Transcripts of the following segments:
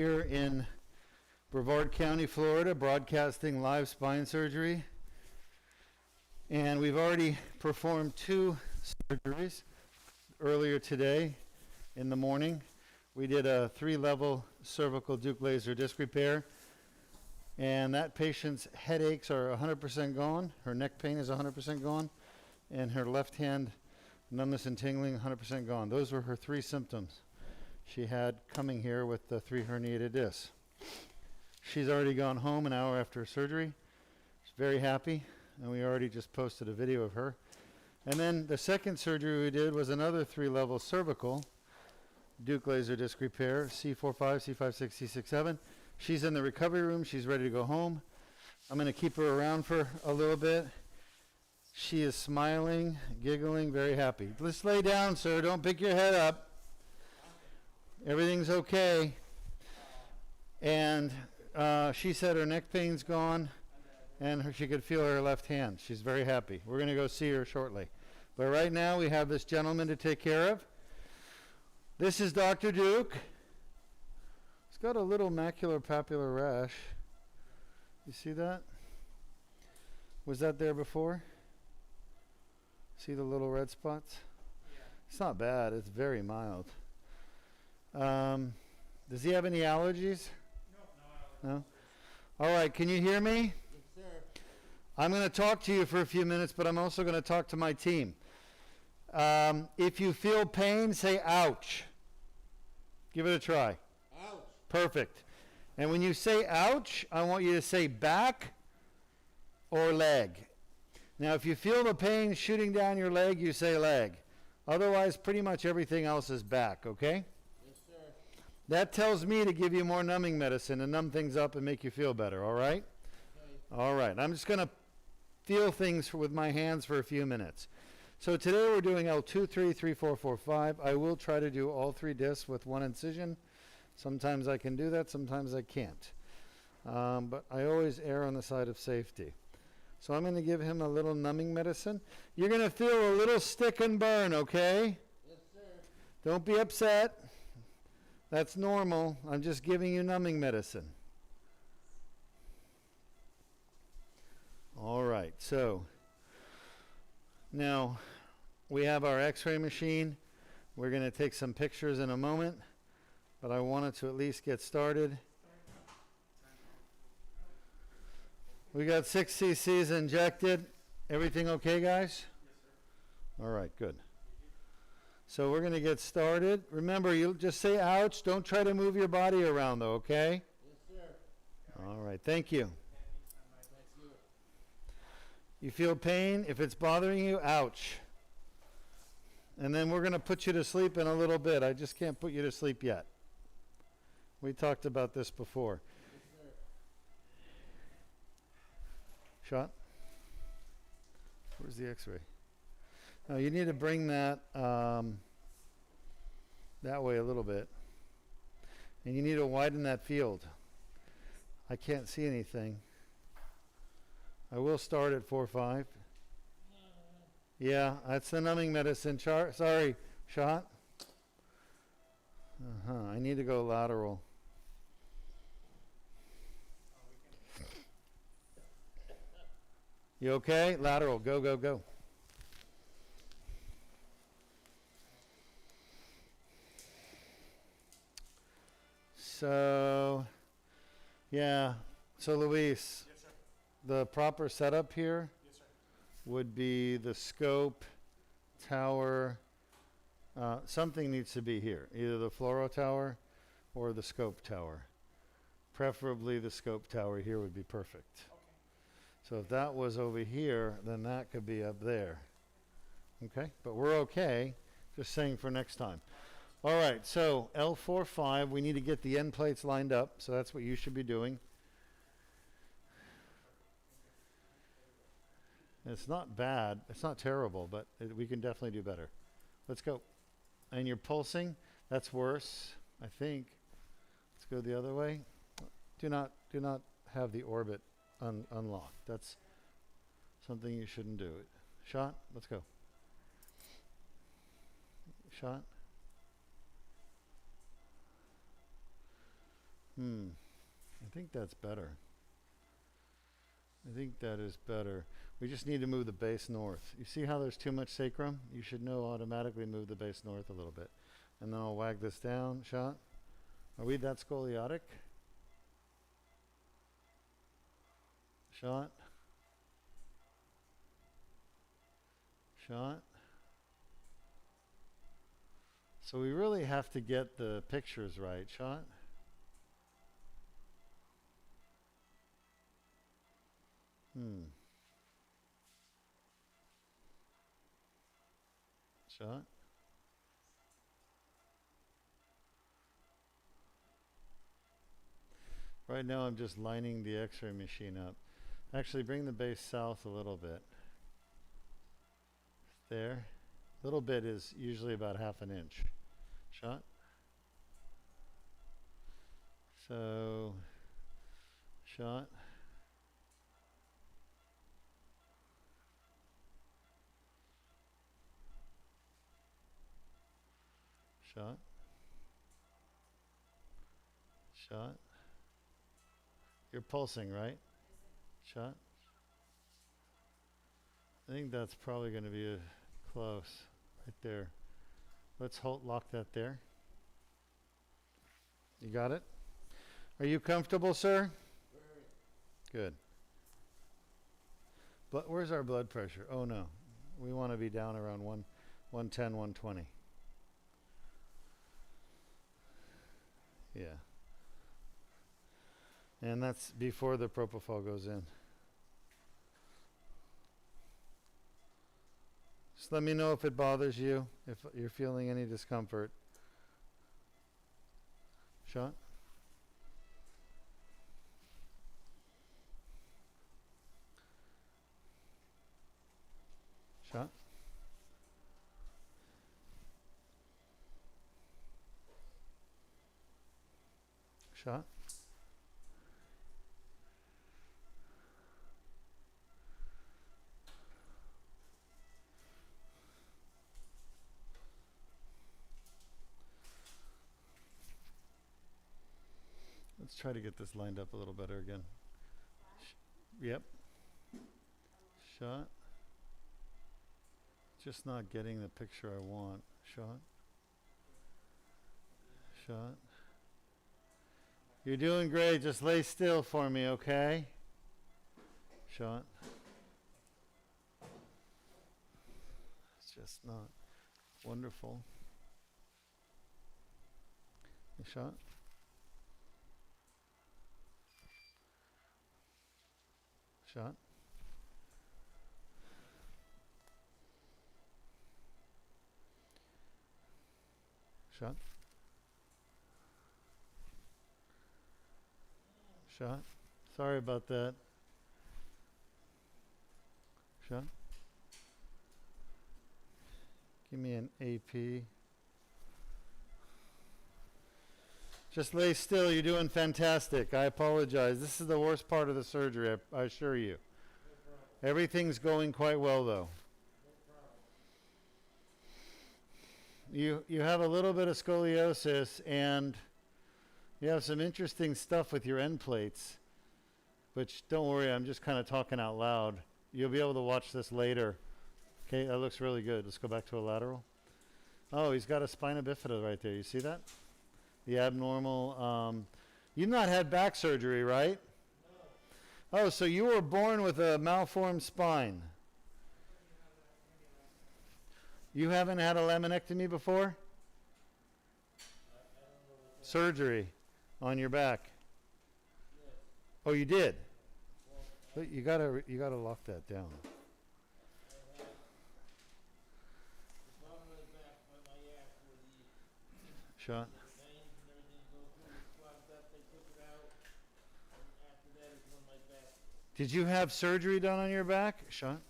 Here in Brevard County, Florida, broadcasting live spine surgery. And we've already performed 2 surgeries earlier today in the morning. We did a 3-level cervical Deuk laser disc repair. And that patient's headaches are 100% gone. Her neck pain is 100% gone. And her left hand numbness and tingling 100% gone. Those were her 3 symptoms she had coming here with the 3 herniated discs. She's already gone home an hour after surgery. She's very happy, and we already just posted a video of her. And then the second surgery we did was another 3-level cervical Deuk laser disc repair, C45, C56, C67. She's in the recovery room. She's ready to go home. I'm going to keep her around for a little bit. She is smiling, giggling, very happy. Let's lay down, sir. Don't pick your head up. Everything's okay. And she said her neck pain's gone and she could feel her left hand. She's very happy. We're going to go see her shortly. But right now we have this gentleman to take care of. This is Dr. Deuk. He's got a little macular-papular rash. You see that? Was that there before? See the little red spots? Yeah. It's not bad. It's very mild. Does he have any allergies? No? All right, can you hear me? Yes, sir. I'm going to talk to you for a few minutes, but I'm also going to talk to my team. If you feel pain, say ouch. Give it a try. Ouch. Perfect. And when you say ouch, I want you to say back or leg. Now, if you feel the pain shooting down your leg, you say leg. Otherwise, pretty much everything else is back, okay? Yes, sir. That tells me to give you more numbing medicine to numb things up and make you feel better, all right? Okay. All right. I'm just going to feel things with my hands for a few minutes. So today we're doing L2, 3, 3, 4, 4, 5. I will try to do all 3 discs with 1 incision. Sometimes I can do that, sometimes I can't. But I always err on the side of safety. So I'm going to give him a little numbing medicine. You're going to feel a little stick and burn, okay? Yes, sir. Don't be upset. That's normal. I'm just giving you numbing medicine. All right, so now we have our x-ray machine. We're going to take some pictures in a moment, but I wanted to at least get started. We got 6 cc's injected. Everything okay, guys? Yes, sir. All right, good. So we're going to get started. Remember, you just say ouch. Don't try to move your body around, though, okay? Yes, sir. All right, thank you. Thank you. You feel pain? If it's bothering you, ouch. And then we're going to put you to sleep in a little bit. I just can't put you to sleep yet. We talked about this before. Yes, sir. Shot? Where's the x-ray? No, you need to bring that that way a little bit. And you need to widen that field. I can't see anything. I will start at 4-5. Yeah, that's the numbing medicine. Sorry, shot. I need to go lateral. You okay? Lateral. Go, go, go. So, yeah. So, Luis, Yes, sir. the proper setup here Yes, sir. would be the scope, tower. Something needs to be here. Either the fluoro tower or the scope tower. Preferably the scope tower here would be perfect. Okay. So if that was over here, then that could be up there. Okay, but we're okay. Just saying for next time. All right, so L4-5, we need to get the end plates lined up. So that's what you should be doing. It's not bad. It's not terrible, but we can definitely do better. Let's go. And you're pulsing. That's worse, I think. Let's go the other way. Do not have the orbit unlocked. That's something you shouldn't do. Shot. Let's go. Shot. I think that's better. I think that is better. We just need to move the base north. You see how there's too much sacrum? You should know automatically move the base north a little bit. And then I'll wag this down. Shot. Are we that scoliotic? Shot. Shot. So we really have to get the pictures right. Shot. Shot. Right now I'm just lining the x-ray machine up. Actually, bring the base south a little bit. There. A little bit is usually about half an inch. Shot. So, shot. Shot. Shot. You're pulsing, right? Shot. I think that's probably going to be close right there. Let's lock that there. You got it? Are you comfortable, sir? Good. But where's our blood pressure? Oh no. We want to be down around 110, 120. Yeah. And that's before the propofol goes in. Just let me know if it bothers you, if you're feeling any discomfort. Shot. Shot. Shot. Let's try to get this lined up a little better again. Yep. Shot. Just not getting the picture I want. Shot. Shot. You're doing great. Just lay still for me, okay? Shot. It's just not wonderful. Shot. Shot. Shot. Shot. Sorry about that. Shot. Give me an AP. Just lay still. You're doing fantastic. I apologize. This is the worst part of the surgery, I assure you. Everything's going quite well, though. You have a little bit of scoliosis, and you have some interesting stuff with your end plates. But don't worry, I'm just kind of talking out loud. You'll be able to watch this later. Okay, that looks really good. Let's go back to a lateral. Oh, he's got a spina bifida right there. You see that? The abnormal. You've not had back surgery, right? No. Oh, so you were born with a malformed spine. You haven't had a laminectomy before? Surgery on your back. Oh, you did? But you gotta lock that down. Shot. Did you have surgery done on your back? Shot.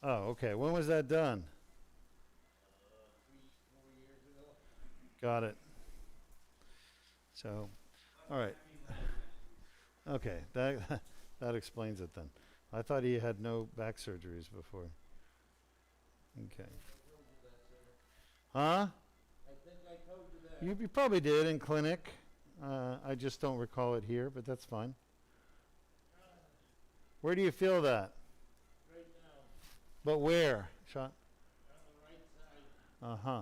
Oh, okay. When was that done? 3-4 years ago. Got it. So, all right. Okay, that explains it then. I thought he had no back surgeries before. Okay. Huh? I think I told you that. You probably did in clinic. I just don't recall it here, but that's fine. Where do you feel that? Right now, But where? Shot. on the right side, Uh-huh.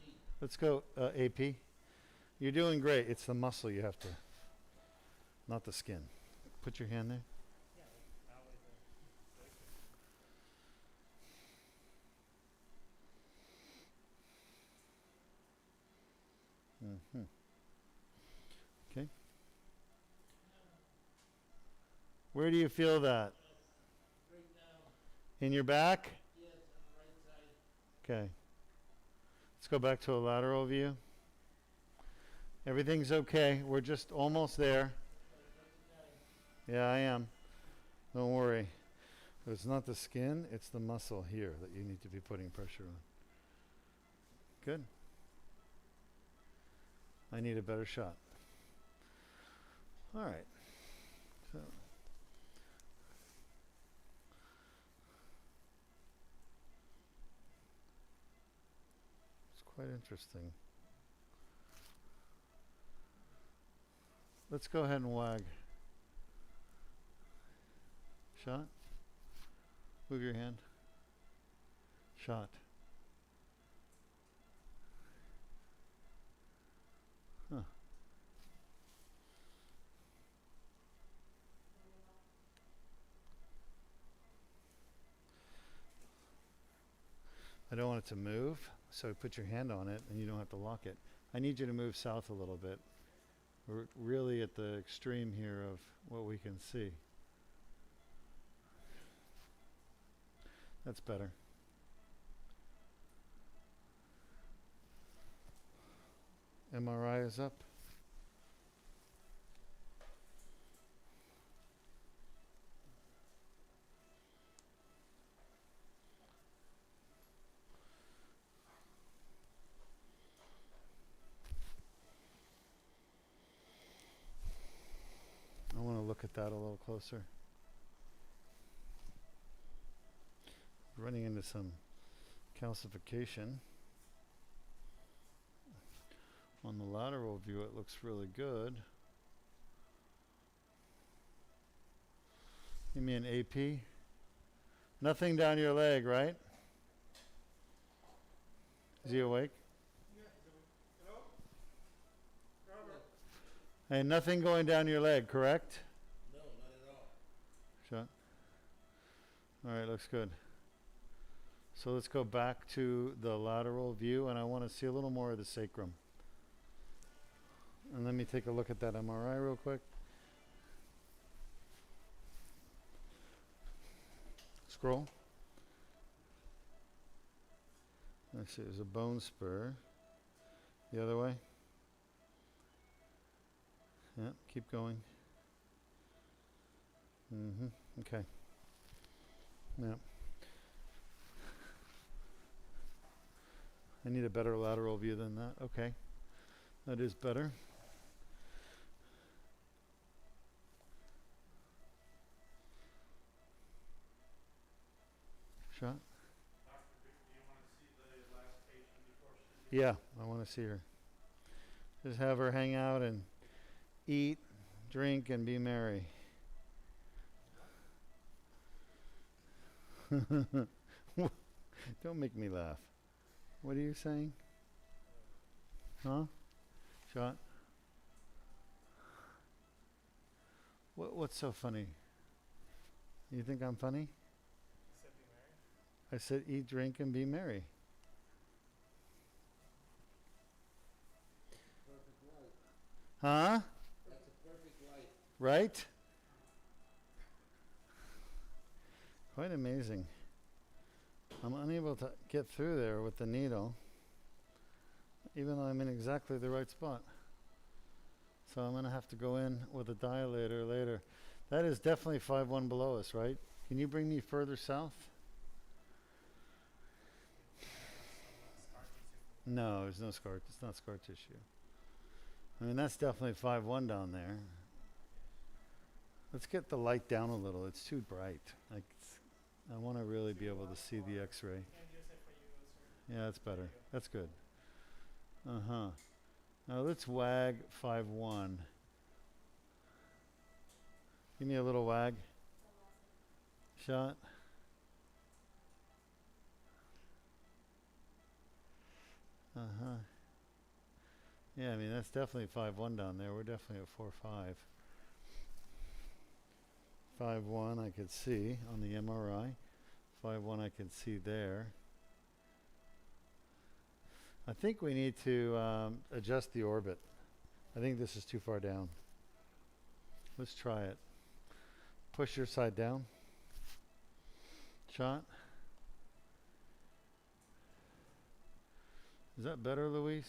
deep. Let's go, AP. You're doing great. It's the muscle you have to, not the skin. Put your hand there. Yeah, that was Mm-hmm. Okay. Where do you feel that? right now, In your back? yes, on the right side. Okay. Let's go back to a lateral view. Everything's okay. We're just almost there. Yeah, I am. Don't worry. But it's not the skin, it's the muscle here that you need to be putting pressure on. Good. I need a better shot. All right. So it's quite interesting. Let's go ahead and wag. Shot. Move your hand. Shot. Huh. I don't want it to move, so put your hand on it and you don't have to lock it. I need you to move south a little bit. We're really at the extreme here of what we can see. That's better. MRI is up. I want to look at that a little closer. Running into some calcification. On the lateral view, it looks really good. You mean AP? Nothing down your leg, right? Is he awake? Hello? Robert? Hey, nothing going down your leg, correct? No, not at all. Shot. All right, looks good. So let's go back to the lateral view, and I want to see a little more of the sacrum. And let me take a look at that MRI real quick. Scroll. Let's see, there's a bone spur. The other way. Yeah, keep going. Okay. Yeah. I need a better lateral view than that. Okay. That is better. Shot. Doctor, do you want to see the last patient before she... Yeah, I want to see her. Just have her hang out and eat, drink, and be merry. Don't make me laugh. What are you saying? Huh? Shot? What's so funny? You think I'm funny? Said be married? I said eat, drink, and be merry. Perfect life. Huh? That's a perfect life. Right? Quite amazing. I'm unable to get through there with the needle, even though I'm in exactly the right spot. So I'm going to have to go in with a dilator later. That is definitely 5-1 below us, right? Can you bring me further south? No, there's no scar. It's not scar tissue. I mean, that's definitely 5-1 down there. Let's get the light down a little. It's too bright. I want to really be able to see the X-ray. Yeah, that's better. That's good. Uh-huh. Now let's wag 5-1. Give me a little wag. Shot. Uh-huh. Yeah, I mean, that's definitely 5-1 down there. We're definitely at 4-5. 5-1 I could see on the MRI. 5-1 I could see there. I think we need to adjust the orbit. I think this is too far down. Let's try it. Push your side down. Shot. Is that better, Luis?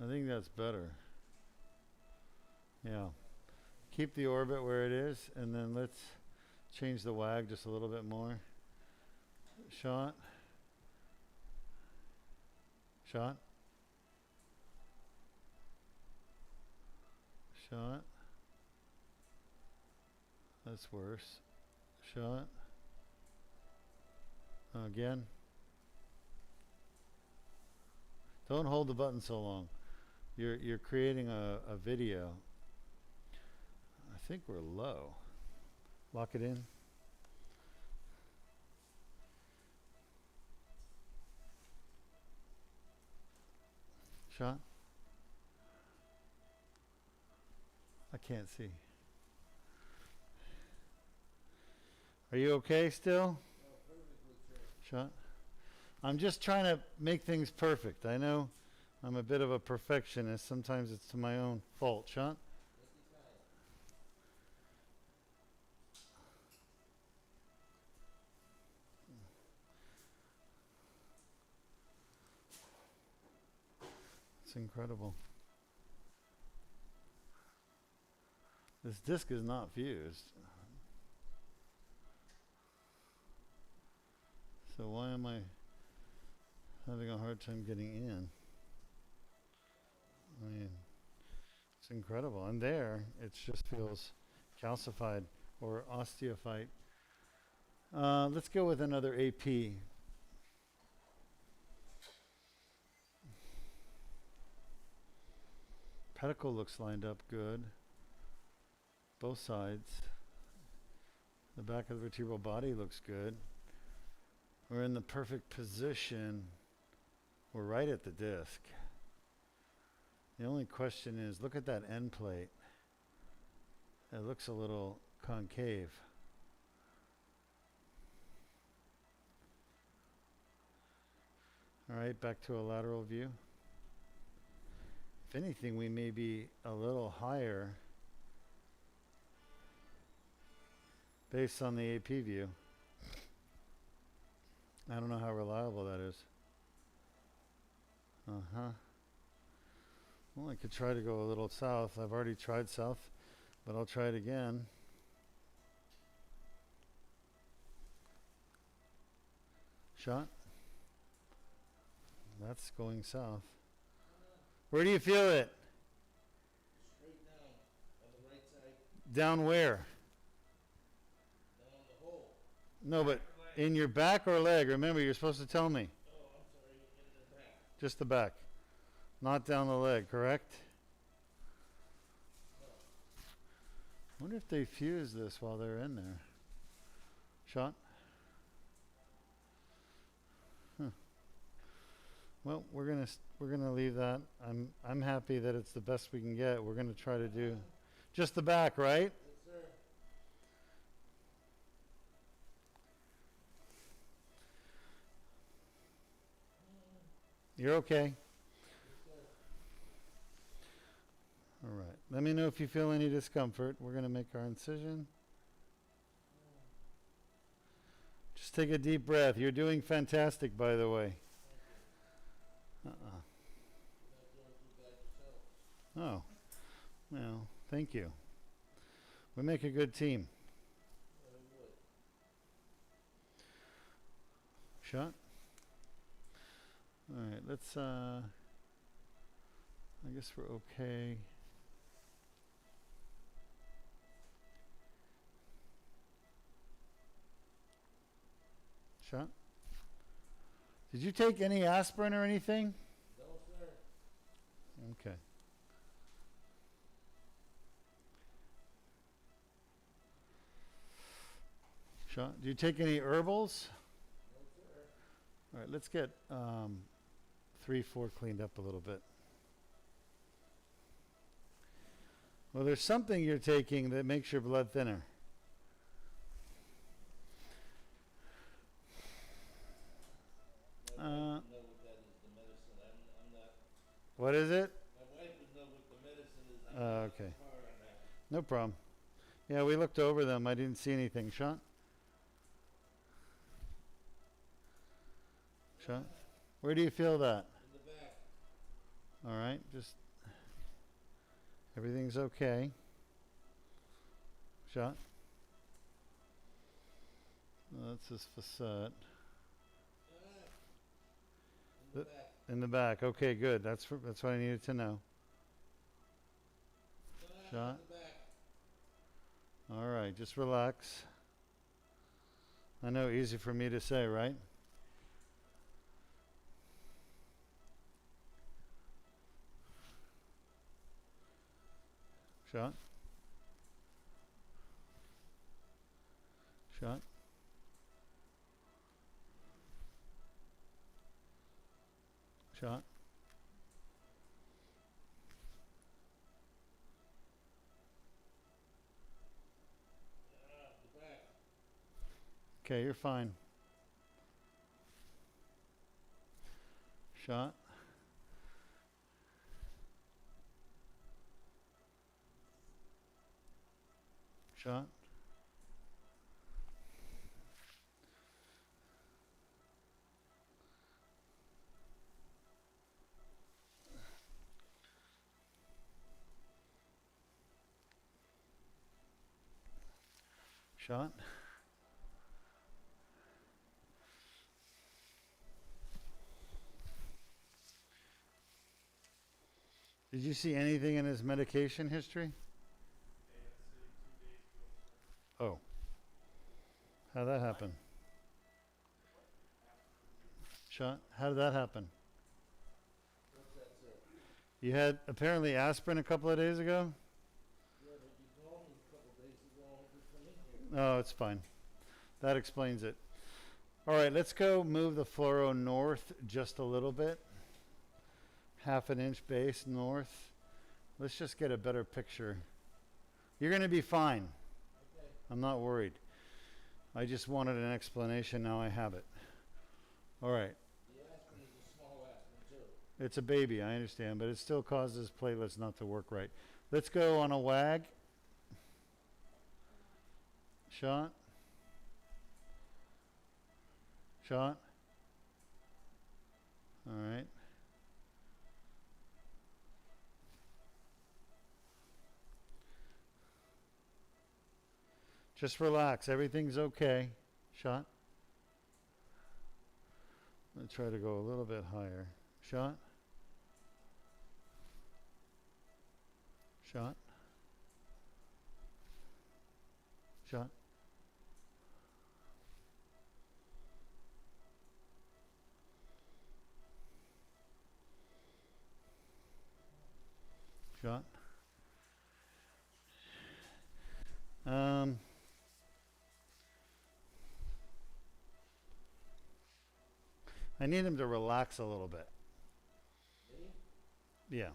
I think that's better. Yeah. Keep the orbit where it is, and then let's change the wag just a little bit more. Shot. Shot. Shot. That's worse. Shot. Again. Don't hold the button so long. You're creating a video. I think we're low. Lock it in. Shot. I can't see. Are you okay still? Shot. I'm just trying to make things perfect. I know I'm a bit of a perfectionist. Sometimes it's to my own fault. Shot. It's incredible. This disc is not fused. So why am I having a hard time getting in? I mean, it's incredible. And there, it just feels calcified or osteophyte. Let's go with another AP. Pedicle looks lined up good. Both sides. The back of the vertebral body looks good. We're in the perfect position. We're right at the disc. The only question is, look at that end plate. It looks a little concave. All right, back to a lateral view. If anything, we may be a little higher based on the AP view. I don't know how reliable that is. Uh-huh. Well, I could try to go a little south. I've already tried south, but I'll try it again. Shot. That's going south. Where do you feel it? Straight down on the right side, Down where? down the hole. No, but in your back or leg? Remember, you're supposed to tell me. Oh, I'm sorry, in the back. Just the back. Not down the leg, correct? No. Wonder if they fuse this while they're in there. Shot. Huh. Well, we're gonna leave that. I'm happy that it's the best we can get. We're gonna try to do just the back, right? Yes, sir. You're okay. Yes, sir. All right. Let me know if you feel any discomfort. We're gonna make our incision. Just take a deep breath. You're doing fantastic, by the way. You're not going through that yourself. Oh, well, thank you. We make a good team. I would. Shot. All right, let's, I guess we're okay. Shot. Did you take any aspirin or anything? Okay. Sean, do you take any herbals? No, sir. All right, let's get 3-4 cleaned up a little bit. Well, there's something you're taking that makes your blood thinner. My wife would know what that is, the medicine. I'm not, What is it? my wife would know what the medicine is. I'm not Okay. far on that. No problem. Yeah, we looked over them. I didn't see anything. Sean? Sean? Where do you feel that? In the back. All right, just everything's okay. Shot. That's his facet. In the The- back. In the back. Okay, good. That's what I needed to know. Shot. In the back. All right, just relax. I know, easy for me to say, right? Shot. Shot. Shot. The back. Okay, you're fine. Shot. Shot. Shot. Did you see anything in his medication history? They had said 2 days ago, sir. Oh. How'd that happen? Shot. How did that happen? What's that, sir? You had apparently aspirin a couple of days ago? Yeah, but you called me a couple days ago. I just come in here. Oh, it's fine. That explains it. All right, let's go move the fluoro north just a little bit. 1/2 inch base north. Let's just get a better picture. You're going to be fine. Okay. I'm not worried. I just wanted an explanation. Now I have it. All right. The aspirin is a small aspirin, too. It's a baby, I understand, but it still causes platelets not to work right. Let's go on a WAG. Shot. Shot. All right. Just relax. Everything's okay. Shot. Let's try to go a little bit higher. Shot. Shot. Shot. Shot. I need him to relax a little bit. Me? Yeah.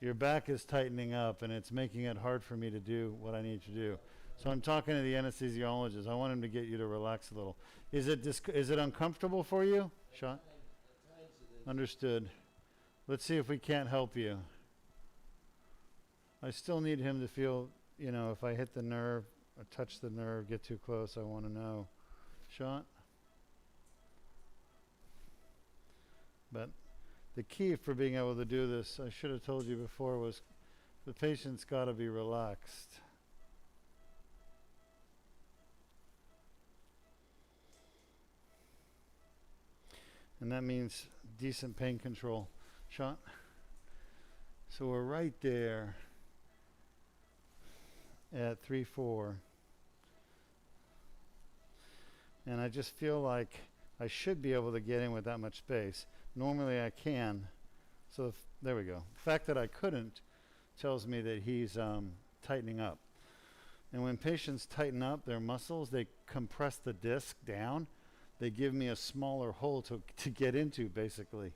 Your back is tightening up and it's making it hard for me to do what I need to do. So I'm talking to the anesthesiologist. I want him to get you to relax a little. Is it uncomfortable for you? Sean? At times it is. Understood. Let's see if we can't help you. I still need him to feel, if I hit the nerve, or touch the nerve, get too close, I want to know. Sean? But the key for being able to do this, I should have told you before, was the patient's got to be relaxed. And that means decent pain control. Sean? So we're right there at 3-4. And I just feel like I should be able to get in with that much space. Normally I can. So there we go. The fact that I couldn't tells me that he's tightening up. And when patients tighten up their muscles, they compress the disc down. They give me a smaller hole to get into, basically,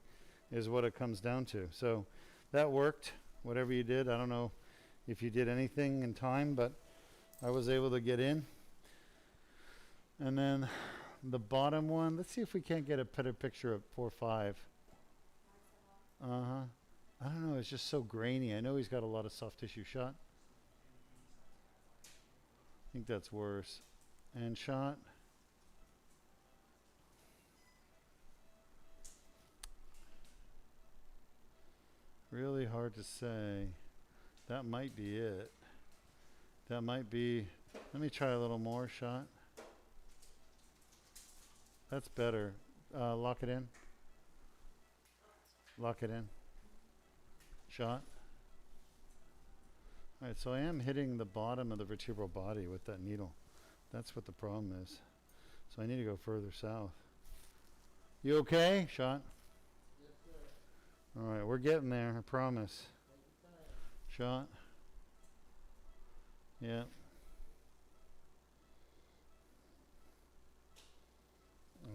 is what it comes down to. So that worked, whatever you did. I don't know if you did anything in time, but I was able to get in. And then the bottom one, let's see if we can't get a better picture of 4-5. Uh-huh. I don't know, it's just so grainy. I know he's got a lot of soft tissue. Shot. I think that's worse. And shot. Really hard to say. That might be it. That might be, let me try a little more. Shot. That's better. Lock it in. Lock it in. Shot. All right, so I am hitting the bottom of the vertebral body with that needle. That's what the problem is. So I need to go further south. You okay? Shot. Yes, sir. All right, we're getting there, I promise. Take your time. Shot. Yeah.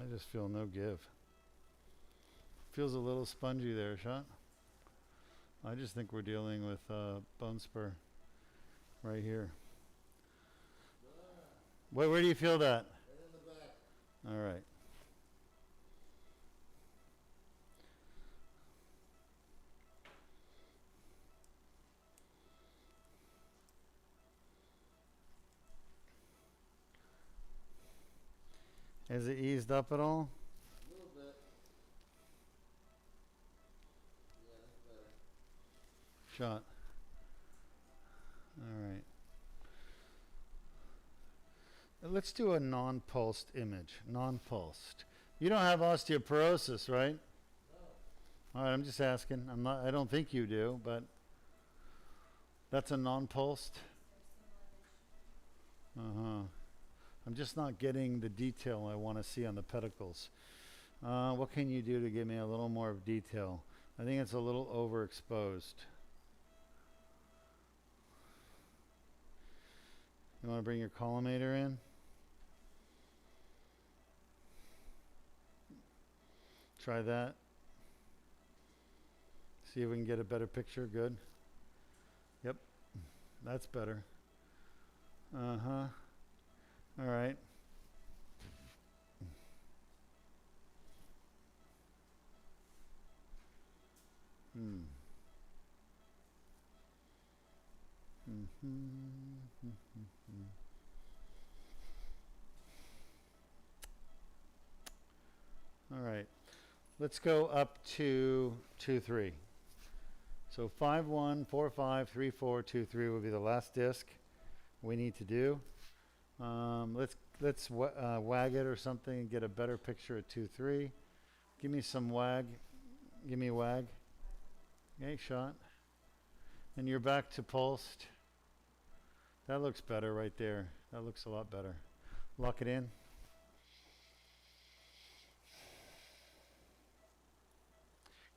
I just feel no give. Feels a little spongy there. Shot. I just think we're dealing with bone spur right here. Where do you feel that? Right in the back. All right. Has it eased up at all? A little bit. Yeah, that's better. Shot. All right. Let's do a non-pulsed image. Non-pulsed. You don't have osteoporosis, right? No. All right, I'm just asking. I don't think you do, but that's a non-pulsed. Uh-huh. I'm just not getting the detail I want to see on the pedicles. What can you do to give me a little more of detail? I think it's a little overexposed. You want to bring your collimator in? Try that. See if we can get a better picture. Good. Yep. That's better. Uh-huh. All right. Hmm. Mm-hmm. All right. Let's go up to 2-3. So 5-1, 4-5, 3-4, 2-3 will be the last disc we need to do. Let's wag it or something and get a better picture at 2-3. Give me some wag. Give me wag. Okay, shot. And you're back to pulsed. That looks better right there. That looks a lot better. Lock it in.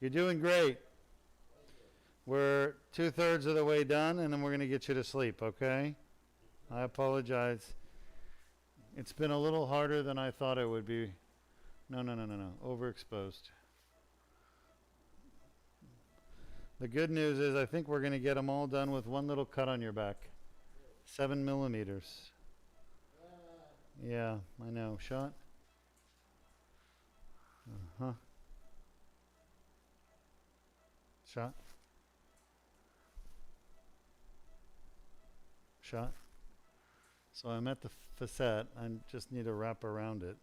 You're doing great. We're 2/3 of the way done, and then we're going to get you to sleep, okay? I apologize. It's been a little harder than I thought it would be. No. Overexposed. The good news is I think we're going to get them all done with one little cut on your back. 7 millimeters. Yeah, I know. Shot. Uh-huh. Shot. Shot. So I'm at the facet. I just need to wrap around it.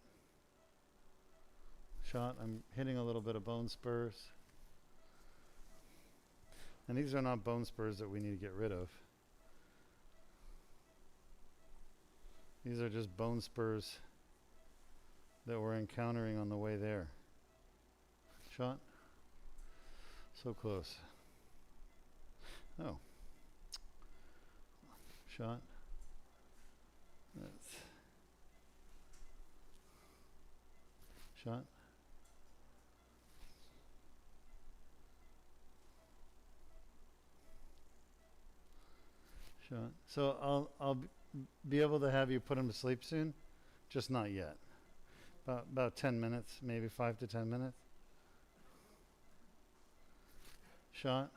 Shot. I'm hitting a little bit of bone spurs. And these are not bone spurs that we need to get rid of. These are just bone spurs that we're encountering on the way there. Shot. So close. Oh. Shot. That's shot. Sure. So be able to have you put him to sleep soon, just not yet. About 10 minutes, maybe 5 to 10 minutes. Shot.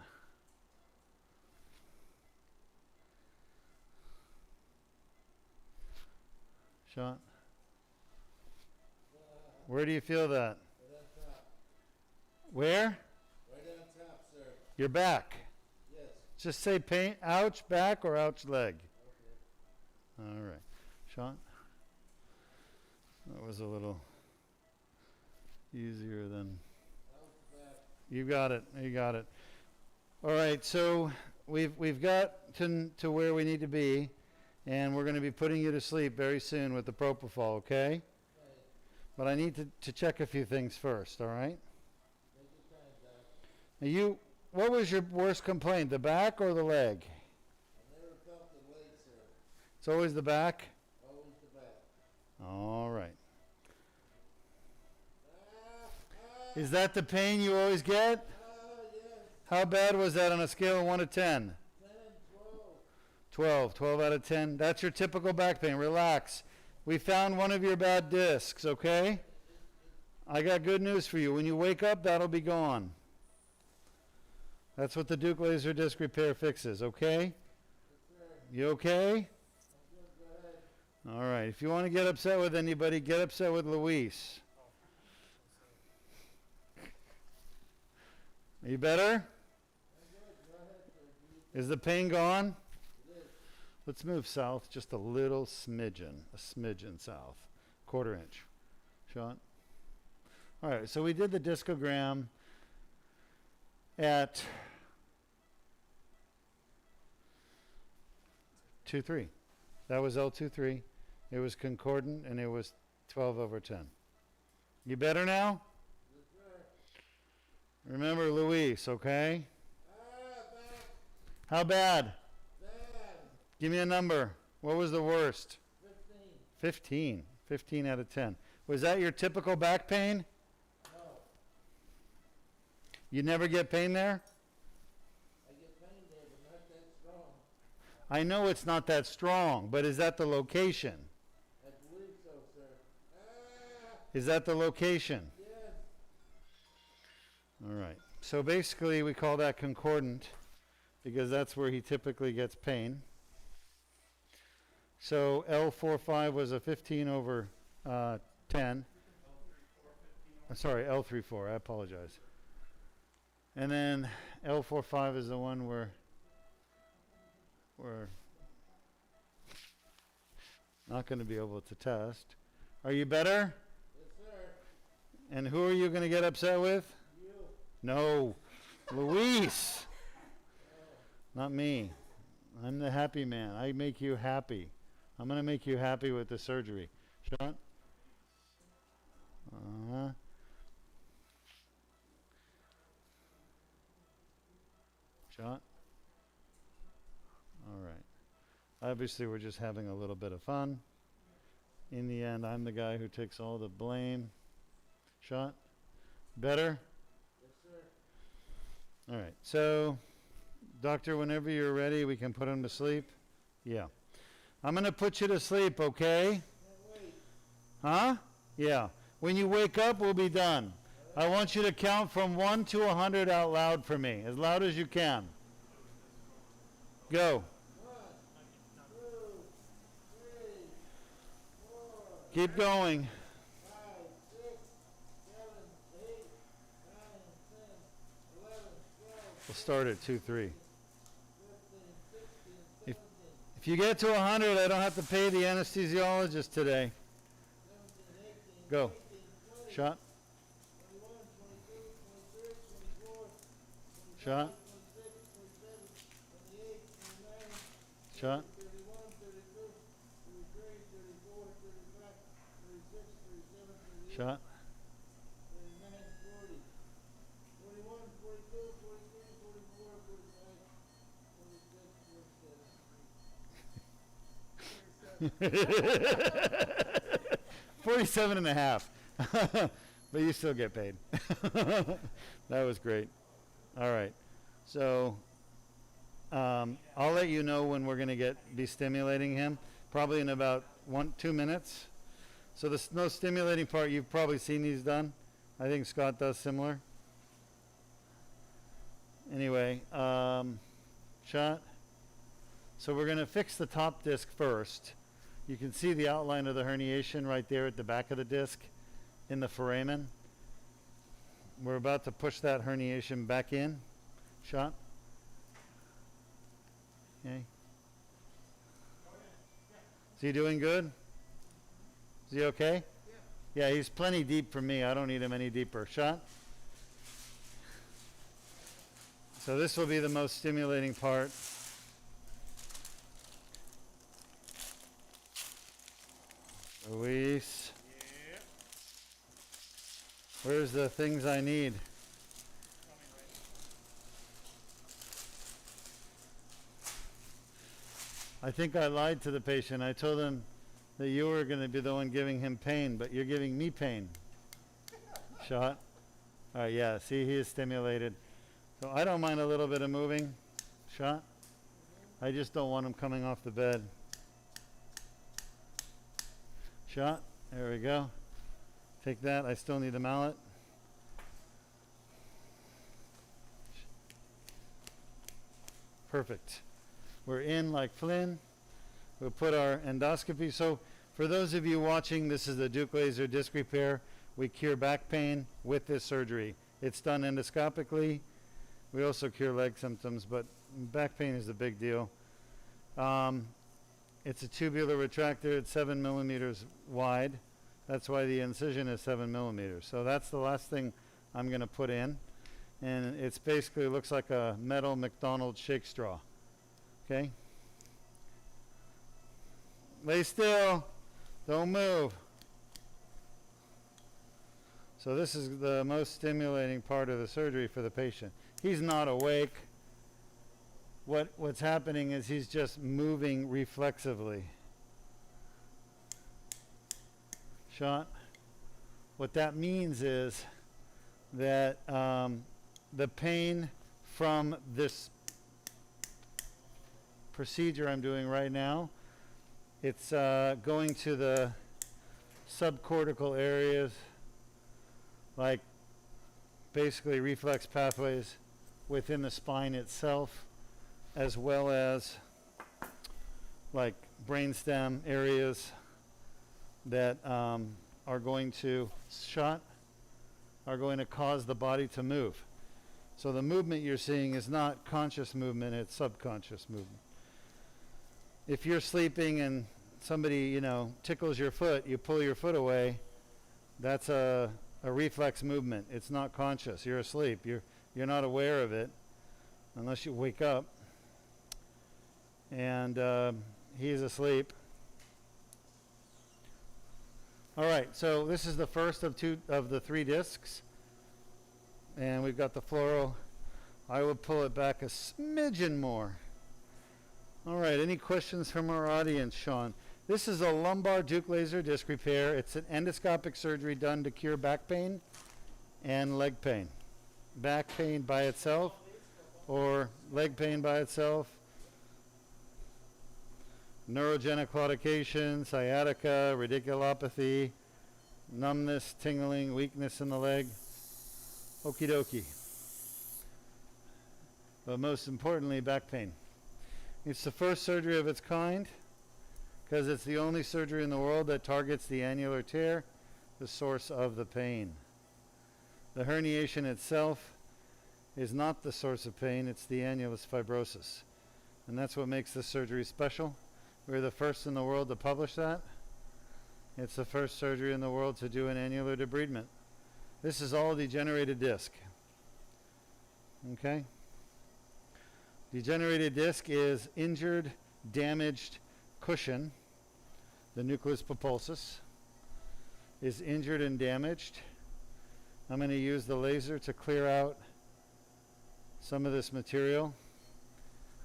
Shot. Where do you feel that? Right on top. Where? Right on top, sir. Your back. Yes. Just say pain, ouch back or ouch leg. Okay. All right. Shot. That was a little easier than. Out back. You got it. You got it. All right. So we've got to where we need to be, and we're going to be putting you to sleep very soon with the propofol. Okay. Right. But I need to check a few things first. All right. Take your time, Doc. Now what was your worst complaint? The back or the leg? I never felt the leg, sir. It's always the back. Always the back. All right. Ah, Is that the pain you always get? yes. How bad was that on a scale of 1 to 10? 10, 12. 12 out of 10. That's your typical back pain. Relax. We found one of your bad discs, okay? I got good news for you. When you wake up, that'll be gone. That's what the Deuk laser disc repair fixes, okay? You okay? All right. If you want to get upset with anybody, get upset with Luis. Are you better? Is the pain gone? Let's move south just a little smidgen south. Quarter inch. Sean? All right, so we did the discogram at 2-3. That was L2-3. It was concordant, and it was 12/10. You better now? Remember Luis, okay? Back. How bad? Bad. Give me a number. What was the worst? 15. 15 out of 10. Was that your typical back pain? No. You never get pain there? I get pain there, but not that strong. I know it's not that strong, but is that the location? I believe so, sir. Is that the location? Yes. All right. So basically, we call that concordant because that's where he typically gets pain. So L4-5 was a 15/10. Sorry, L3-4. I apologize. And then L4-5 is the one where we're not going to be able to test. Are you better? Yes, sir. And who are you going to get upset with? You. No, Luis. Not me. I'm the happy man. I make you happy. I'm going to make you happy with the surgery. Sean? Uh-huh. Sean? All right. Obviously, we're just having a little bit of fun. In the end, I'm the guy who takes all the blame. Sean? Better? Yes, sir. All right. So, doctor, whenever you're ready, we can put him to sleep. Yeah. I'm going to put you to sleep, okay? Can't wait. Huh? Yeah. When you wake up, we'll be done. I want you to count from 1 to 100 out loud for me, as loud as you can. Go. 1, 2, 3, 4, Keep going. 5, 6, 7, 8, 9, 10, 11, 12, We'll start at 2-3. 15, 16, If- 17, If you get to 100, I don't have to pay the anesthesiologist today. 17, 18, Go. 19, 20, Shot. 21, 22, 23, 24, 25, Shot. 26, 27, 28, 29, Shot. 31, 32, 33, 34, 35, 36, 37, 38, Shot. 39, 40, 41, 42, 43, 44, 45, 46, 47. 47 and a half. But you still get paid. That was great. All right. So I'll let you know when we're going to be stimulating him, probably in about 2 minutes. So the no stimulating part, you've probably seen these done. I think Scott does similar. Anyway, shot. So we're going to fix the top disc first. You can see the outline of the herniation right there at the back of the disc in the foramen. We're about to push that herniation back in. Shot. Okay. Is he doing good? Is he okay? Yeah, he's plenty deep for me. I don't need him any deeper. Shot. So this will be the most stimulating part. Release. Where's the things I need? I think I lied to the patient. I told him that you were going to be the one giving him pain, but you're giving me pain. Shot. All right, yeah, see, he is stimulated. So I don't mind a little bit of moving. Shot. I just don't want him coming off the bed. Shot. There we go. Take that. I still need a mallet. Perfect. We're in like Flynn. We'll put our endoscopy. So for those of you watching, this is the Deuk laser disc repair. We cure back pain with this surgery. It's done endoscopically. We also cure leg symptoms, but back pain is a big deal. It's a tubular retractor. It's 7 millimeters wide. That's why the incision is 7 millimeters. So that's the last thing I'm going to put in. And it's basically looks like a metal McDonald's shake straw. Okay? Lay still. Don't move. So this is the most stimulating part of the surgery for the patient. He's not awake. What's happening is he's just moving reflexively. Shot. What that means is that the pain from this procedure I'm doing right now, it's going to the subcortical areas, like basically reflex pathways within the spine itself, as well as like brainstem areas that are going to cause the body to move. So the movement you're seeing is not conscious movement, it's subconscious movement. If you're sleeping and somebody, tickles your foot, you pull your foot away, that's a reflex movement. It's not conscious. You're asleep. You're not aware of it unless you wake up. And he's asleep. All right, so this is the first of the 3 discs. And we've got the fluoro. I will pull it back a smidgen more. All right, any questions from our audience, Sean? This is a lumbar Deuk laser disc repair. It's an endoscopic surgery done to cure back pain and leg pain. Back pain by itself or leg pain by itself. Neurogenic claudication, sciatica, radiculopathy, numbness, tingling, weakness in the leg. Okie dokie. But most importantly, back pain. It's the first surgery of its kind because it's the only surgery in the world that targets the annular tear, the source of the pain. The herniation itself is not the source of pain, it's the annulus fibrosis. And that's what makes this surgery special. We're the first in the world to publish that. It's the first surgery in the world to do an annular debridement. This is all degenerated disc. Okay? Degenerated disc is injured, damaged cushion. The nucleus pulposus is injured and damaged. I'm going to use the laser to clear out some of this material.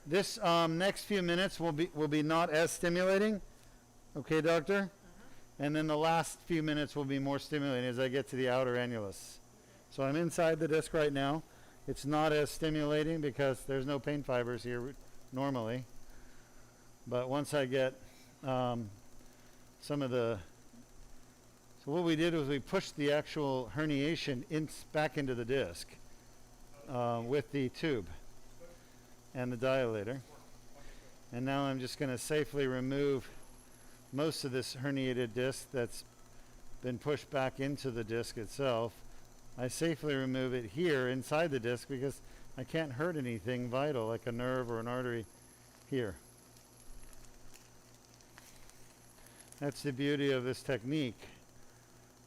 This next few minutes will be not as stimulating. Okay, doctor? And then the last few minutes will be more stimulating as I get to the outer annulus. So I'm inside the disc right now. It's not as stimulating because there's no pain fibers here normally. But once I get some of the... So what we did was we pushed the actual herniation back into the disc with the tube and the dilator. And now I'm just going to safely remove most of this herniated disc that's been pushed back into the disc itself. I safely remove it here inside the disc because I can't hurt anything vital like a nerve or an artery here. That's the beauty of this technique.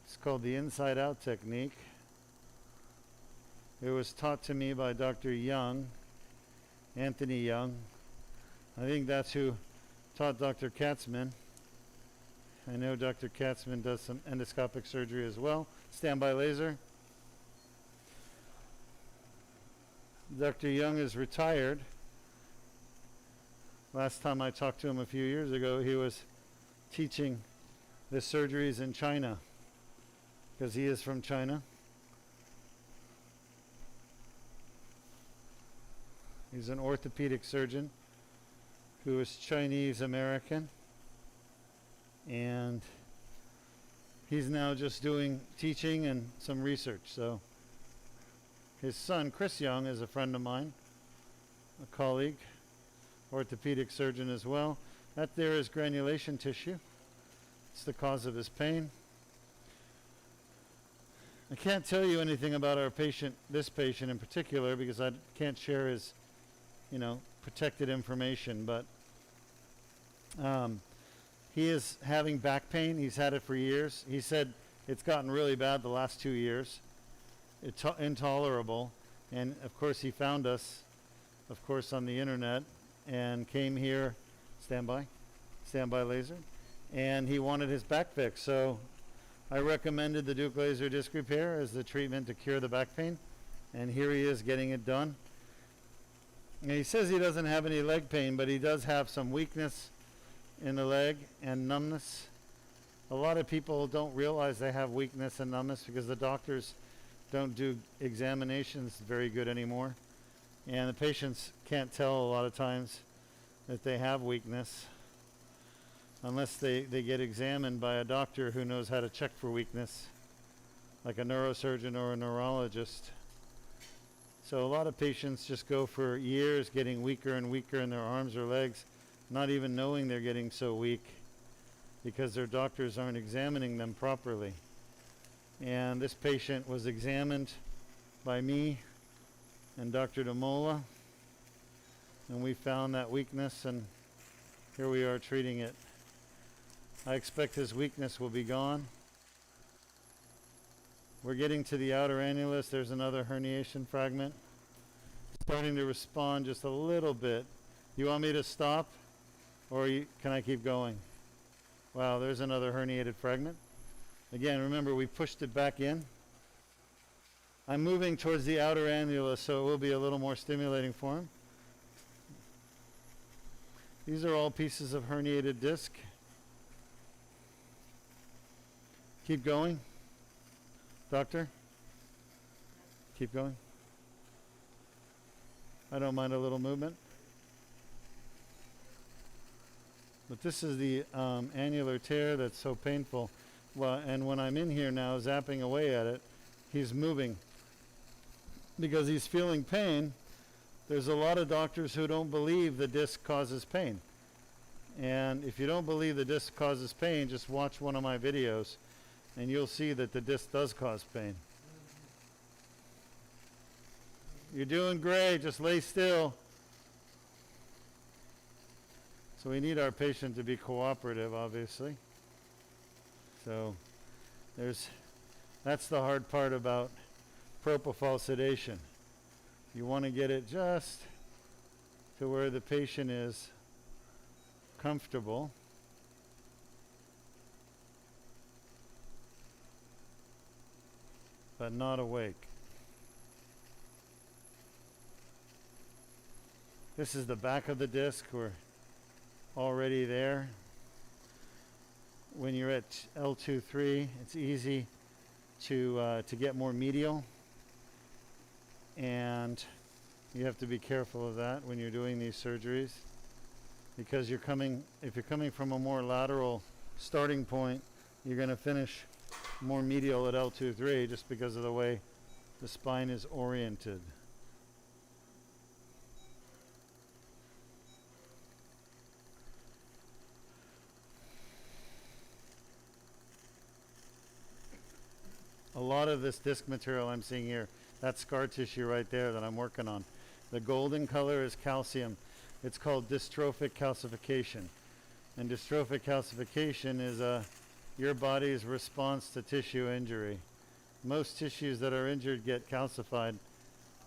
It's called the inside out technique. It was taught to me by Dr. Young, Anthony Young. I think that's who taught Dr. Katzman. I know Dr. Katzman does some endoscopic surgery as well. Standby laser. Dr. Young is retired. Last time I talked to him a few years ago, he was teaching the surgeries in China because he is from China. He's an orthopedic surgeon who is Chinese American, and he's now just doing teaching and some research. So his son Chris Young is a friend of mine, a colleague, orthopedic surgeon as well. That there is granulation tissue. It's the cause of his pain. I can't tell you anything about our patient, this patient in particular, because I can't share his, protected information, but he is having back pain. He's had it for years. He said it's gotten really bad the last 2 years. It's intolerable. And of course he found us, of course, on the internet and came here, standby laser, and he wanted his back fixed. So I recommended the Deuk laser disc repair as the treatment to cure the back pain, and here he is getting it done. And he says he doesn't have any leg pain, but he does have some weakness in the leg and numbness. A lot of people don't realize they have weakness and numbness because the doctors don't do examinations very good anymore, and the patients can't tell a lot of times that they have weakness unless they get examined by a doctor who knows how to check for weakness, like a neurosurgeon or a neurologist. So a lot of patients just go for years getting weaker and weaker in their arms or legs, not even knowing they're getting so weak because their doctors aren't examining them properly. And this patient was examined by me and Dr. DeMola, and we found that weakness, and here we are treating it. I expect his weakness will be gone. We're getting to the outer annulus. There's another herniation fragment. Starting to respond just a little bit. You want me to stop, or can I keep going? Wow, there's another herniated fragment. Again, remember, we pushed it back in. I'm moving towards the outer annulus, so it will be a little more stimulating for him. These are all pieces of herniated disc. Keep going. Doctor? Keep going. I don't mind a little movement. But this is the annular tear that's so painful. Well, and when I'm in here now zapping away at it, he's moving because he's feeling pain. There's a lot of doctors who don't believe the disc causes pain. And if you don't believe the disc causes pain, just watch one of my videos and you'll see that the disc does cause pain. You're doing great, just lay still. So we need our patient to be cooperative, obviously. So that's the hard part about propofol sedation. You want to get it just to where the patient is comfortable. But not awake. This is the back of the disc. We're already there. When you're at L2-3, it's easy to get more medial, and You have to be careful of that when you're doing these surgeries, because if you're coming from a more lateral starting point, you're going to finish more medial at L2-3 just because of the way the spine is oriented. A lot of this disc material I'm seeing here, that's scar tissue right there that I'm working on. The golden color is calcium. It's called dystrophic calcification. And dystrophic calcification is your body's response to tissue injury. Most tissues that are injured get calcified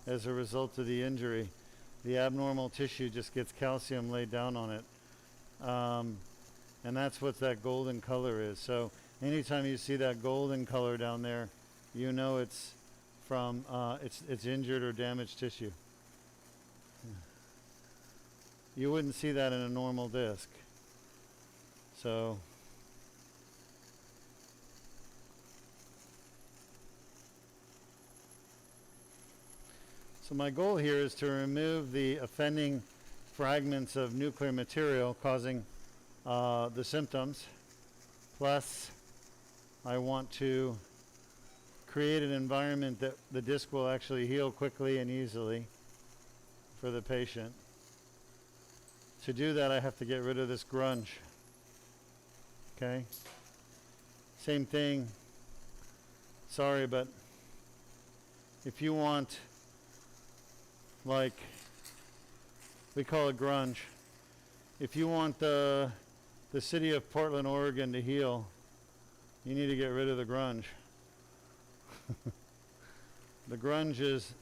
as a result of the injury. The abnormal tissue just gets calcium laid down on it. And that's what that golden color is. So anytime you see that golden color down there, you know it's from it's injured or damaged tissue. You wouldn't see that in a normal disc. So my goal here is to remove the offending fragments of nuclear material causing the symptoms. Plus, I want to create an environment that the disc will actually heal quickly and easily for the patient. To do that, I have to get rid of this grunge. Okay? Same thing. Sorry, but if you want, like, we call it grunge. If you want the city of Portland, Oregon to heal, you need to get rid of the grunge. The grunge is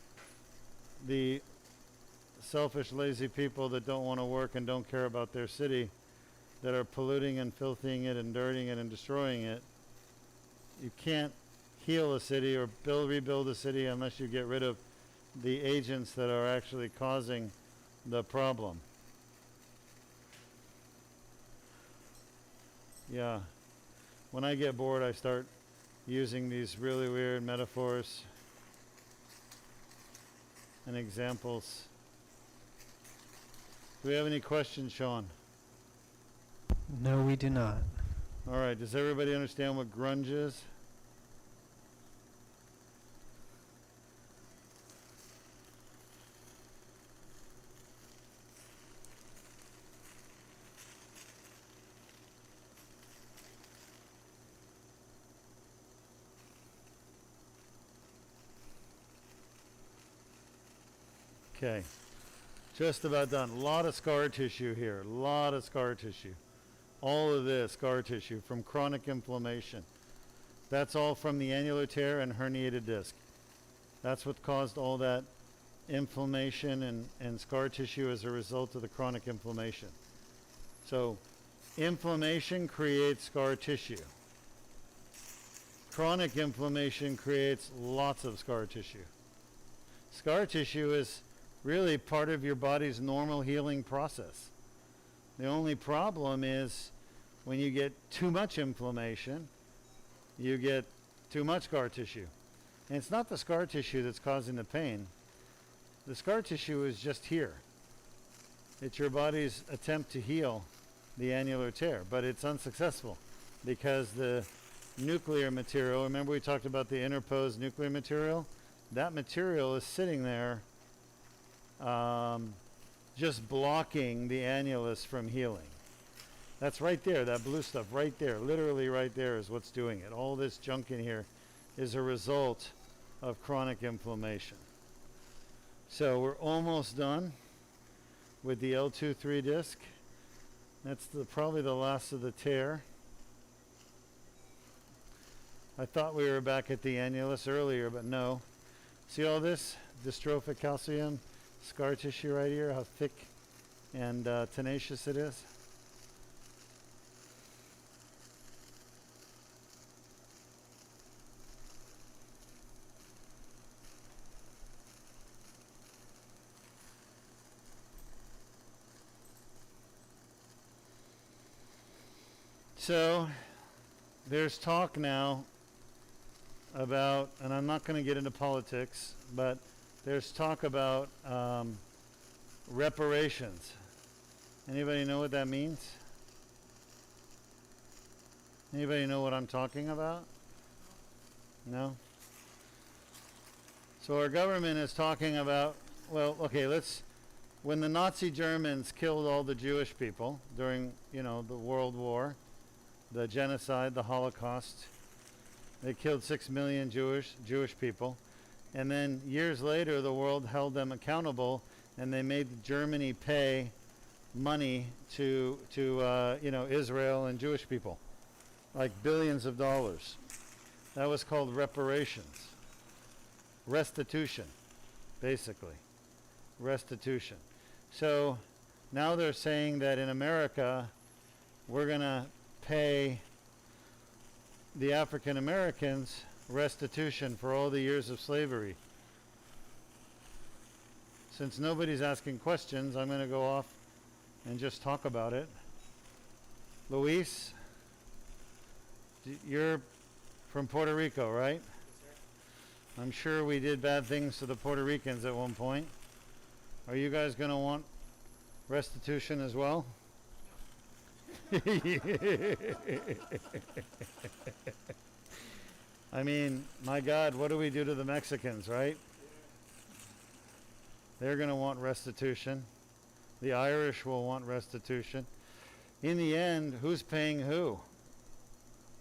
the selfish, lazy people that don't want to work and don't care about their city, that are polluting and filthying it and dirtying it and destroying it. You can't heal a city or rebuild a city unless you get rid of the agents that are actually causing the problem. Yeah. When I get bored, I start using these really weird metaphors and examples. Do we have any questions, Sean? No, we do not. All right. Does everybody understand what grunge is? Okay, just about done. A lot of scar tissue here, a lot of scar tissue. All of this scar tissue from chronic inflammation. That's all from the annular tear and herniated disc. That's what caused all that inflammation and scar tissue as a result of the chronic inflammation. So, inflammation creates scar tissue. Chronic inflammation creates lots of scar tissue. Scar tissue is really part of your body's normal healing process. The only problem is when you get too much inflammation, you get too much scar tissue. And it's not the scar tissue that's causing the pain. The scar tissue is just here. It's your body's attempt to heal the annular tear, but it's unsuccessful because the nuclear material, remember we talked about the interposed nuclear material? That material is sitting there just blocking the annulus from healing. That's right there, that blue stuff right there, literally right there is what's doing it. All this junk in here is a result of chronic inflammation. So we're almost done with the L2-3 disc. That's probably the last of the tear. I thought we were back at the annulus earlier, but no. See all this dystrophic calcium scar tissue right here, how thick and tenacious it is? So there's talk now about, and I'm not going to get into politics, but there's talk about reparations. Anybody know what that means? Anybody know what I'm talking about? No? So our government is talking about, well, okay, when the Nazi Germans killed all the Jewish people during, the World War, the genocide, the Holocaust, they killed 6 million Jewish people. And then years later, the world held them accountable, and they made Germany pay money to Israel and Jewish people, like billions of dollars. That was called reparations. Restitution, basically. Restitution. So now they're saying that in America, we're going to pay the African Americans restitution for all the years of slavery. Since nobody's asking questions, I'm going to go off and just talk about it. Luis, you're from Puerto Rico, right? I'm sure we did bad things to the Puerto Ricans at one point. Are you guys going to want restitution as well? I mean, my God, what do we do to the Mexicans, right? They're going to want restitution. The Irish will want restitution. In the end, who's paying who?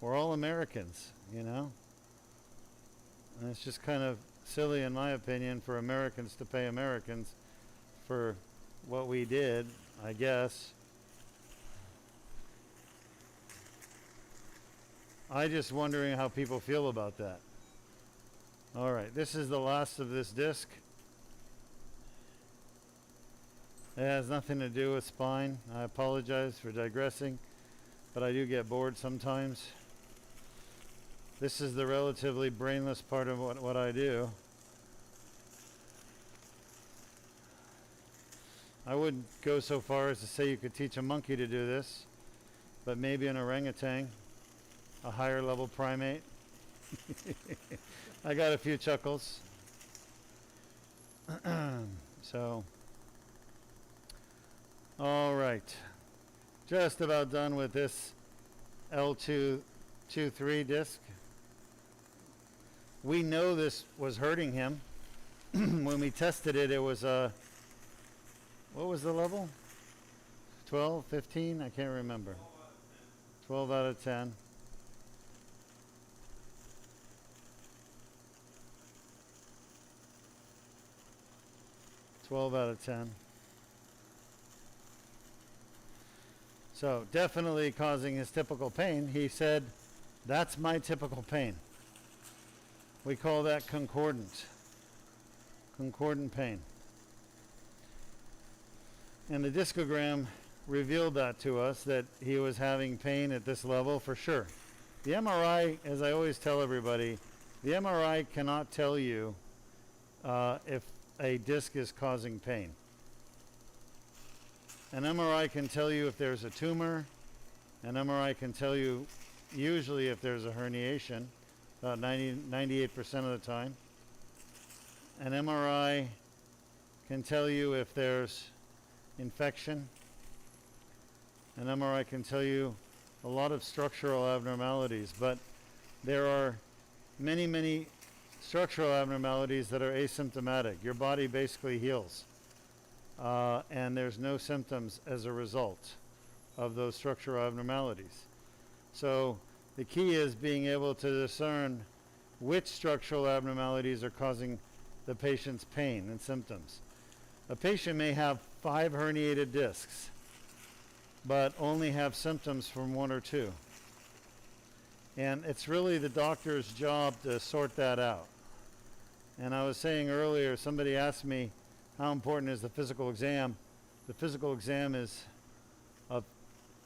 We're all Americans, And it's just kind of silly, in my opinion, for Americans to pay Americans for what we did, I guess. I'm just wondering how people feel about that. All right, this is the last of this disc. It has nothing to do with spine. I apologize for digressing, but I do get bored sometimes. This is the relatively brainless part of what I do. I wouldn't go so far as to say you could teach a monkey to do this, but maybe an orangutan, a higher level primate. I got a few chuckles. So, all right. Just about done with this L2-3 disc. We know this was hurting him. When we tested it, it was what was the level? 12, 15? I can't remember. 12 out of 10. 12 out of 10. So definitely causing his typical pain. He said, that's my typical pain. We call that concordant pain. And the discogram revealed that to us, that he was having pain at this level for sure. The MRI, as I always tell everybody, the MRI cannot tell you if a disc is causing pain. An MRI can tell you if there's a tumor. An MRI can tell you usually if there's a herniation, about 98% of the time. An MRI can tell you if there's infection. An MRI can tell you a lot of structural abnormalities, but there are many, many structural abnormalities that are asymptomatic. Your body basically heals, and there's no symptoms as a result of those structural abnormalities. So the key is being able to discern which structural abnormalities are causing the patient's pain and symptoms. A patient may have 5 herniated discs, but only have symptoms from 1 or 2. And it's really the doctor's job to sort that out. And I was saying earlier, somebody asked me, how important is the physical exam? The physical exam is of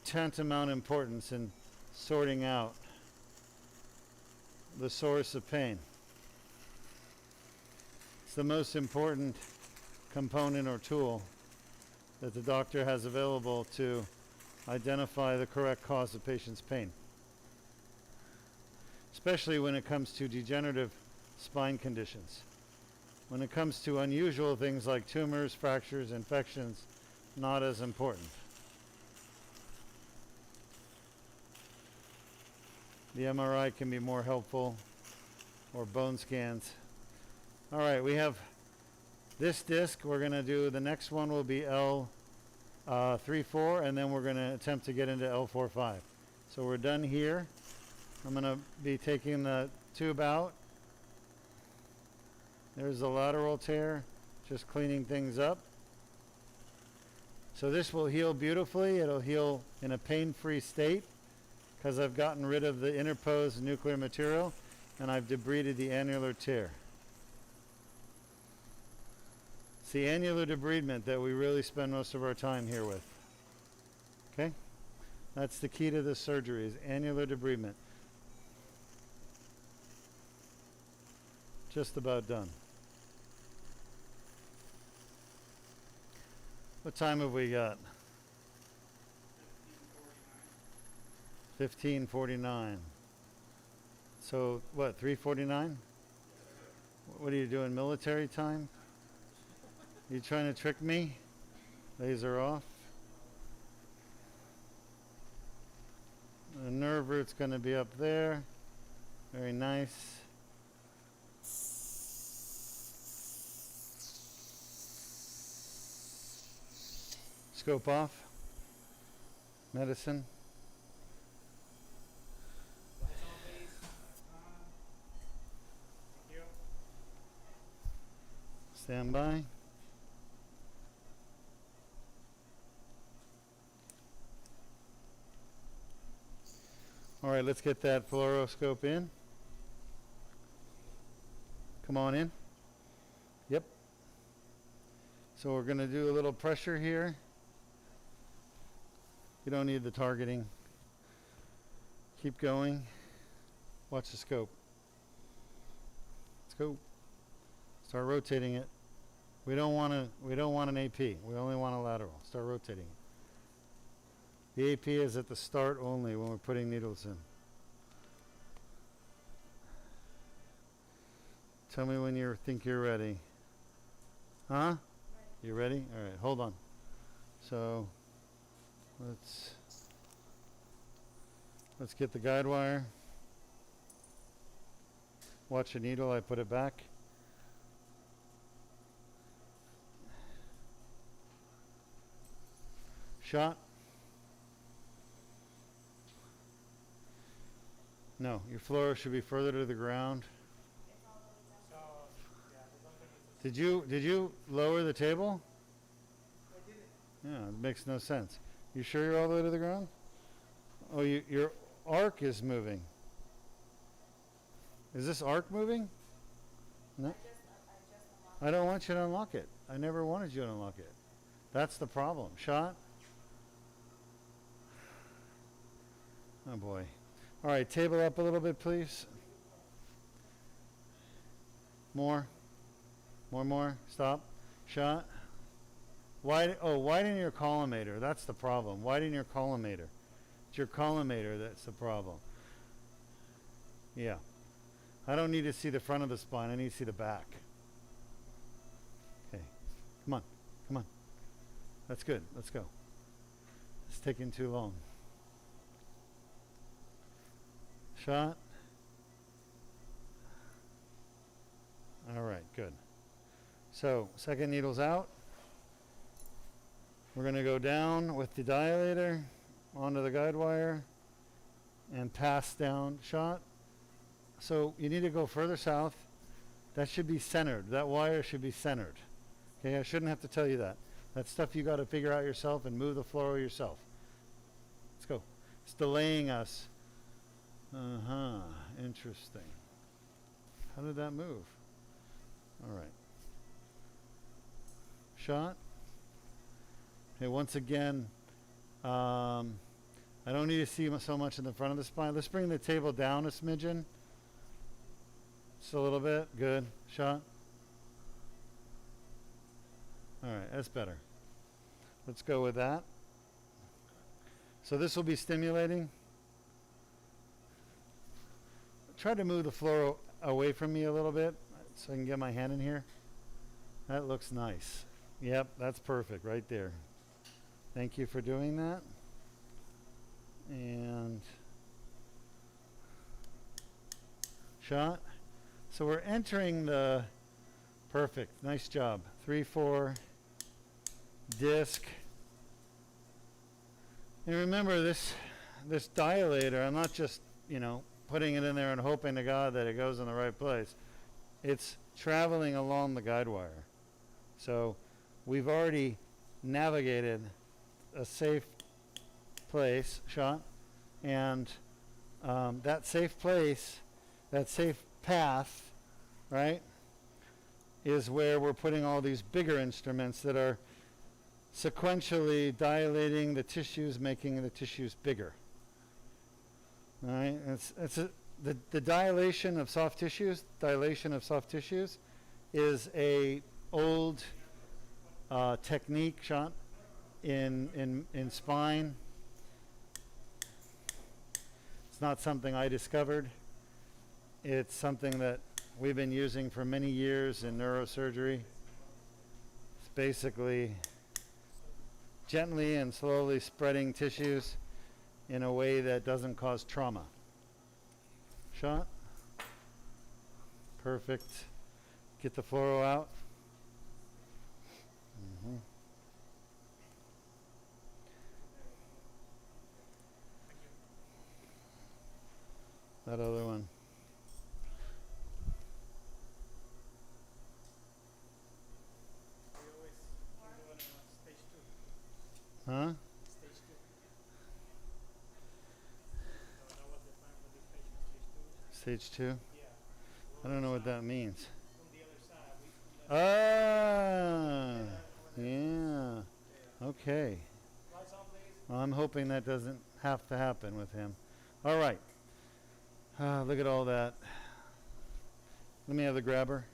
tantamount importance in sorting out the source of pain. It's the most important component or tool that the doctor has available to identify the correct cause of patient's pain, especially when it comes to degenerative spine conditions. When it comes to unusual things like tumors, fractures, infections, not as important. The MRI can be more helpful, or bone scans. All right, we have this disc. We're going to do, the next one will be L3-4, and then we're going to attempt to get into L4-5. So we're done here. I'm going to be taking the tube out. There's the lateral tear, just cleaning things up. So this will heal beautifully. It'll heal in a pain-free state because I've gotten rid of the interposed nuclear material and I've debrided the annular tear. It's the annular debridement that we really spend most of our time here with. Okay? That's the key to this surgery, is annular debridement. Just about done. What time have we got? 15:49. So what, 3:49? What are you doing, military time? You trying to trick me? Laser off. The nerve root's going to be up there. Very nice. Scope off. Medicine. Lights on, please. Thank you. Stand by. All right, let's get that fluoroscope in. Come on in. Yep. So we're going to do a little pressure here. You don't need the targeting. Keep going. Watch the scope. Let's go. Start rotating it. We don't want an AP. We only want a lateral. Start rotating it. The AP is at the start only when we're putting needles in. Tell me when you think you're ready. Huh? You ready? All right, hold on. So let's get the guide wire. Watch the needle, I put it back. Shot. No, your fluoro should be further to the ground. So, yeah, there's not gonna be Did you lower the table? I did it. Yeah, it makes no sense. You sure you're all the way to the ground? Oh, your arc is moving. Is this arc moving? No. I don't want you to unlock it. I never wanted you to unlock it. That's the problem. Shot. Oh boy. All right, table up a little bit, please. More. More. Stop. Shot. Widen your collimator. That's the problem. Widen your collimator. It's your collimator that's the problem. Yeah. I don't need to see the front of the spine. I need to see the back. Okay. Come on. That's good. Let's go. It's taking too long. Shot. All right, good. So, second needle's out. We're going to go down with the dilator onto the guide wire and pass down. Shot. So you need to go further south. That should be centered. That wire should be centered. Okay, I shouldn't have to tell you that. That's stuff you got to figure out yourself and move the fluoro yourself. Let's go. It's delaying us. Interesting. How did that move? All right. Shot. Okay, once again, I don't need to see so much in the front of the spine. Let's bring the table down a smidgen. Just a little bit. Good. Shot. All right, that's better. Let's go with that. So this will be stimulating. Try to move the fluoro away from me a little bit so I can get my hand in here. That looks nice. Yep, that's perfect right there. Thank you for doing that. And shot. So we're entering the perfect. Nice job. 3-4 disc. And remember this dilator, I'm not just, putting it in there and hoping to God that it goes in the right place. It's traveling along the guide wire. So we've already navigated a safe place, shot, and that safe place, that safe path, right, is where we're putting all these bigger instruments that are sequentially dilating the tissues, making the tissues bigger. All right, the dilation of soft tissues is a old technique, shot, in spine. It's not something I discovered. It's something that we've been using for many years in neurosurgery. It's basically gently and slowly spreading tissues in a way that doesn't cause trauma. Shot. Perfect. Get the fluoro out. Mm-hmm. That other one. We always doing stage 2. Huh? Stage 2. So that was the time for this patient, stage 2. Stage 2? Yeah. I don't know what that means. On the other side, Ah, yeah. Okay. Lights on, please. Well, I'm hoping that doesn't have to happen with him. All right. Look at all that. Let me have the grabber.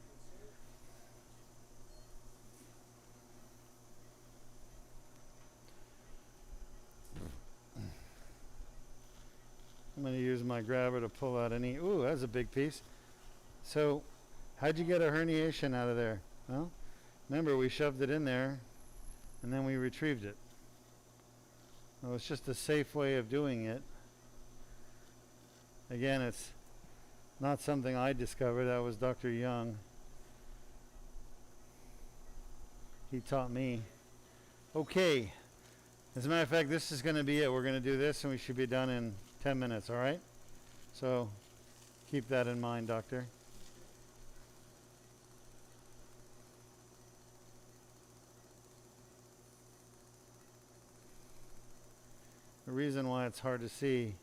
I'm going to use my grabber to pull out any. Ooh, that's a big piece. So, how'd you get a herniation out of there? Well, remember we shoved it in there and then we retrieved it. Well, it's just a safe way of doing it. Again, it's not something I discovered. That was Dr. Young. He taught me. Okay. As a matter of fact, this is going to be it. We're going to do this and we should be done in 10 minutes, all right? So keep that in mind, doctor. The reason why it's hard to see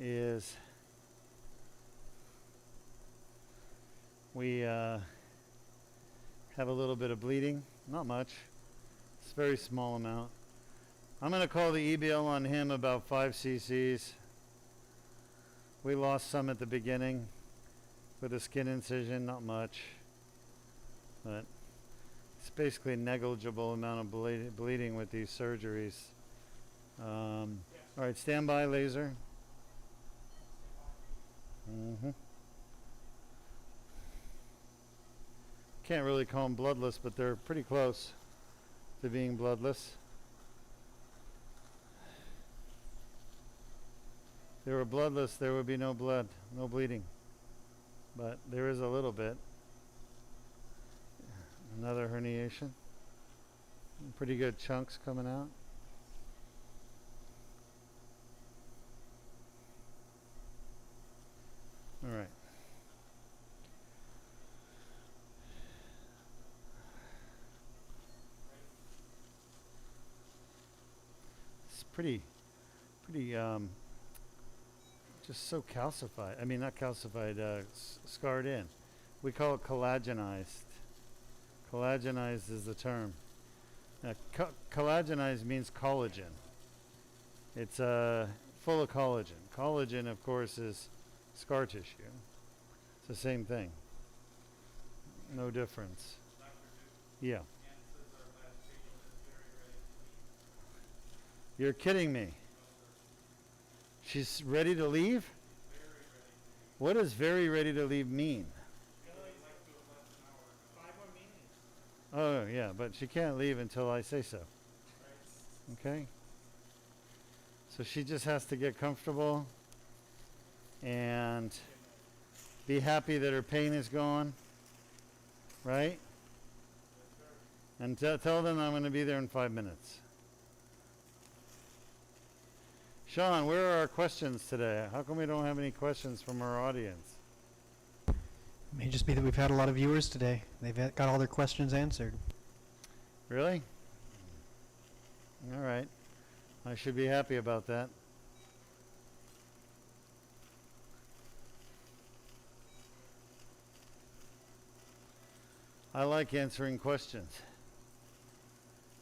is we have a little bit of bleeding, not much. It's a very small amount. I'm going to call the EBL on him about 5 cc's. We lost some at the beginning with a skin incision, not much, but it's basically a negligible amount of bleeding with these surgeries. All right, stand by, laser. Can't really call them bloodless, but they're pretty close to being bloodless. If they were bloodless, there would be no blood, no bleeding. But there is a little bit. Another herniation. Pretty good chunks coming out. All right. It's pretty, just so calcified. I mean, not calcified, scarred in. We call it collagenized. Collagenized is the term. Now, collagenized means collagen. It's full of collagen. Collagen, of course, is scar tissue. It's the same thing. No difference. Dr. Deuk, Yeah. Ann says our last patient is very ready to leave. You're kidding me. She's ready to leave? Very ready to leave. What does very ready to leave mean? Like to have left an hour ago. 5 more minutes. Oh, yeah, but she can't leave until I say so. Right. Okay? So she just has to get comfortable and be happy that her pain is gone. Right? And tell them I'm going to be there in 5 minutes. Sean, where are our questions today? How come we don't have any questions from our audience? It may just be that we've had a lot of viewers today. Got all their questions answered. Really? All right. I should be happy about that. I like answering questions.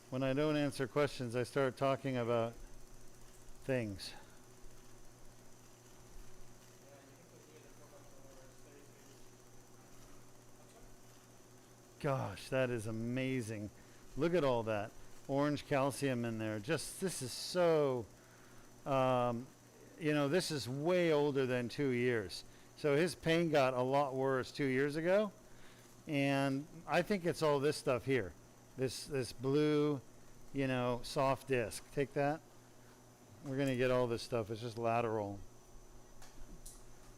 When I don't answer questions, I start talking about things. Gosh, that is amazing. Look at all that orange calcium in there. Just, this is so, this is way older than 2 years. So his pain got a lot worse 2 years ago. And I think it's all this stuff here. This blue, soft disc. Take that. We're going to get all this stuff. It's just lateral.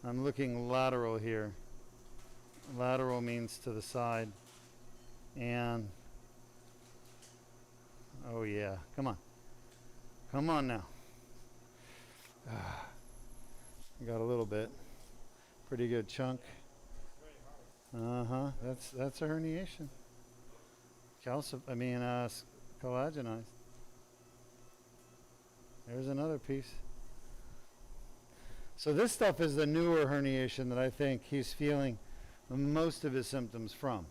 I'm looking lateral here. Lateral means to the side. And, oh yeah, come on. Come on now. I got a little bit. Pretty good chunk. Uh-huh, that's a herniation. Collagenized. There's another piece. So this stuff is the newer herniation that I think he's feeling most of his symptoms from.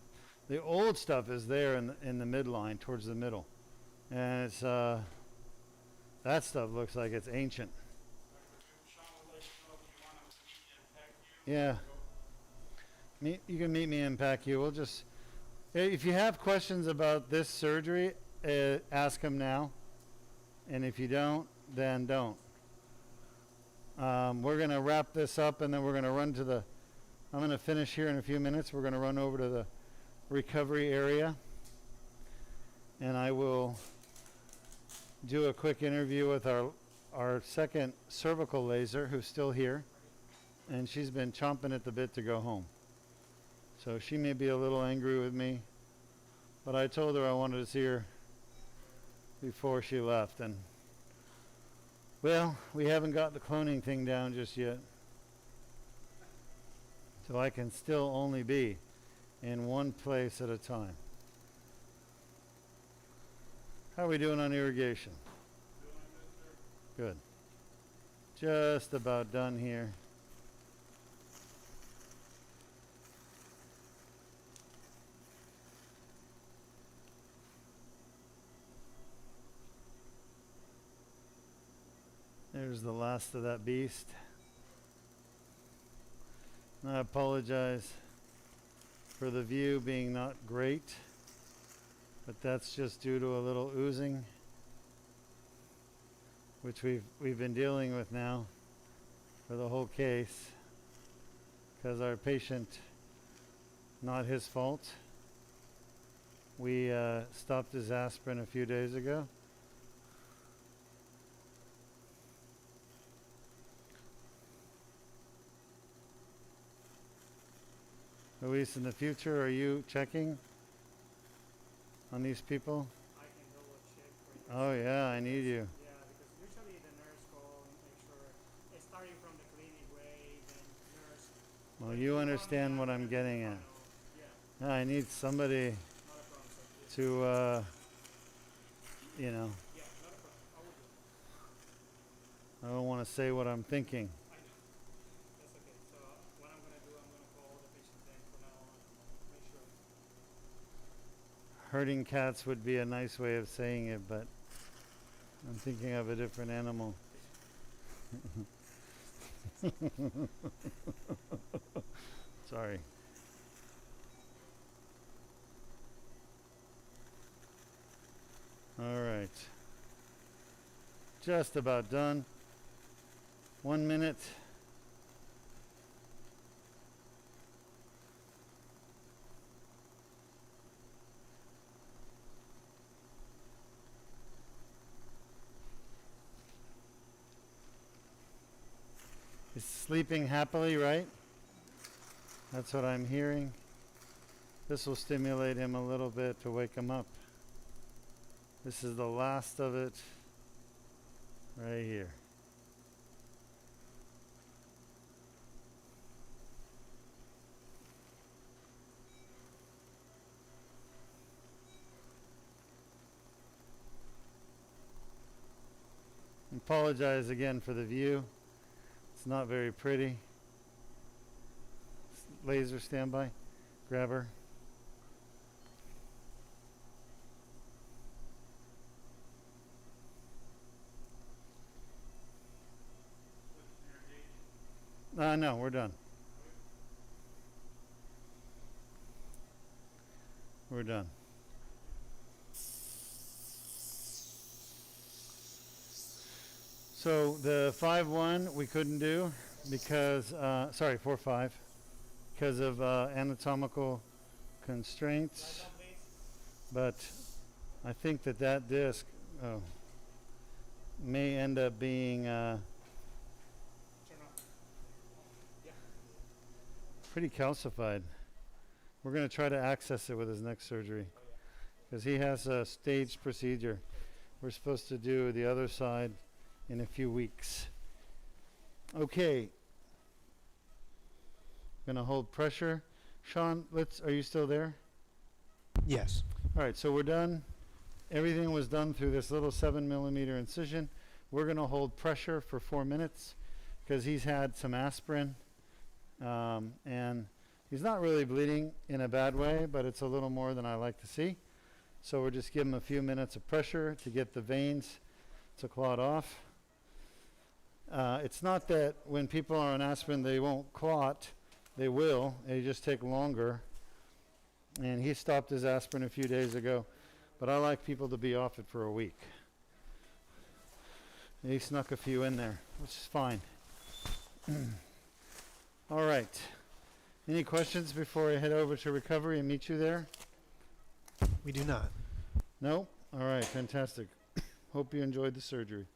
The old stuff is there in the midline, towards the middle. And it's, that stuff looks like it's ancient. Yeah. You can meet me in PACU. We'll just, if you have questions about this surgery, ask them now. And if you don't, then don't. We're going to wrap this up and then we're going to run to I'm going to finish here in a few minutes. We're going to run over to the recovery area. And I will do a quick interview with our second cervical laser who's still here. And she's been chomping at the bit to go home. So she may be a little angry with me, but I told her I wanted to see her before she left. And, well, we haven't got the cloning thing down just yet. So I can still only be in one place at a time. How are we doing on irrigation? Good. Just about done here. There's the last of that beast. And I apologize for the view being not great, but that's just due to a little oozing, which we've been dealing with now for the whole case, because our patient, not his fault. We stopped his aspirin a few days ago. Luis, in the future, are you checking on these people? I can double check for you. Oh yeah, I need you. Yeah, because usually the nurse call and make sure it's starting from the clinic way, then nurse. Well, you understand what I'm getting at. Yeah, I need somebody not a problem, sir. to, Yeah, not a problem. I will do it. I don't want to say what I'm thinking. I know. That's okay. So what I'm gonna do, I'm gonna call the patient then from now on. Make sure. Herding cats would be a nice way of saying it, but I'm thinking of a different animal. Sorry. All right. Just about done. 1 minute. He's sleeping happily, right? That's what I'm hearing. This will stimulate him a little bit to wake him up. This is the last of it right here. Apologize again for the view. It's not very pretty. Laser standby. Grab her. No, we're done. We're done. So the 5-1 we couldn't do because, sorry, 4-5, because of anatomical constraints. But I think that disc may end up being pretty calcified. We're going to try to access it with his next surgery because he has a staged procedure. We're supposed to do the other side in a few weeks. Okay. Gonna hold pressure. Sean, are you still there? Yes. All right, so we're done. Everything was done through this little 7mm incision. We're gonna hold pressure for 4 minutes because he's had some aspirin, and he's not really bleeding in a bad way, but it's a little more than I like to see. So we're just giving him a few minutes of pressure to get the veins to clot off. It's not that when people are on aspirin they won't clot. They will. They just take longer. And he stopped his aspirin a few days ago. But I like people to be off it for a week. He snuck a few in there, which is fine. All right. Any questions before I head over to recovery and meet you there? We do not. No? All right, fantastic. Hope you enjoyed the surgery.